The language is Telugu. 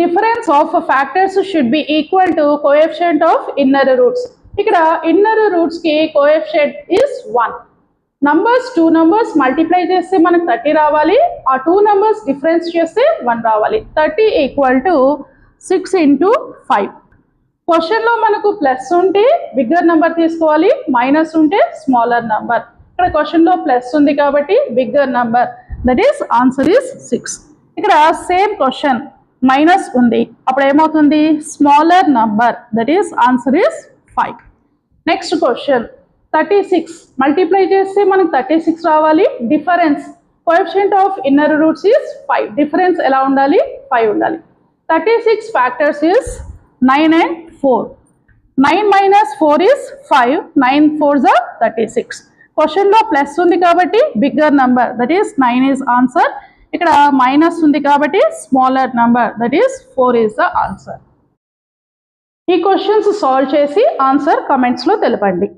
Difference of factors should be equal to coefficient of inner roots. ఇక్కడ ఇన్నర్ రూట్స్ కి coefficient is 1. Numbers 2 numbers multiply చేస్తే మనకు 30 రావాలి. ఆ 2 నంబర్స్ డిఫరెన్స్ చేస్తే 1 రావాలి. 30 ఈక్వల్ టు 6 ఇంటూ 5. క్వశ్చన్లో మనకు ప్లస్ ఉంటే బిగ్గర్ నెంబర్ తీసుకోవాలి, మైనస్ ఉంటే స్మాలర్ నెంబర్. ఇక్కడ క్వశ్చన్లో ప్లస్ ఉంది కాబట్టి bigger number, that is answer is 6. ఇక్కడ సేమ్ క్వశ్చన్ మైనస్ ఉంది, అప్పుడు ఏమవుతుంది smaller number, that is answer is 5. Next question 36 multiply చేస్తే మనకు 36 రావాలి. Difference coefficient of inner roots is 5. Difference ఎలా ఉండాలి 5 ఉండాలి. 36 factors is 9 and 4. 9 minus 4 is 5. 9 4s are 36. క్వశ్చన్లో ప్లస్ ఉంది కాబట్టి bigger number, that is 9 is answer. ఇక్కడ మైనస్ ఉంది కాబట్టి smaller number, that is 4 is the answer. ఈ క్వశ్చన్స్ సాల్వ్ చేసి ఆన్సర్ కమెంట్స్లో తెలపండి.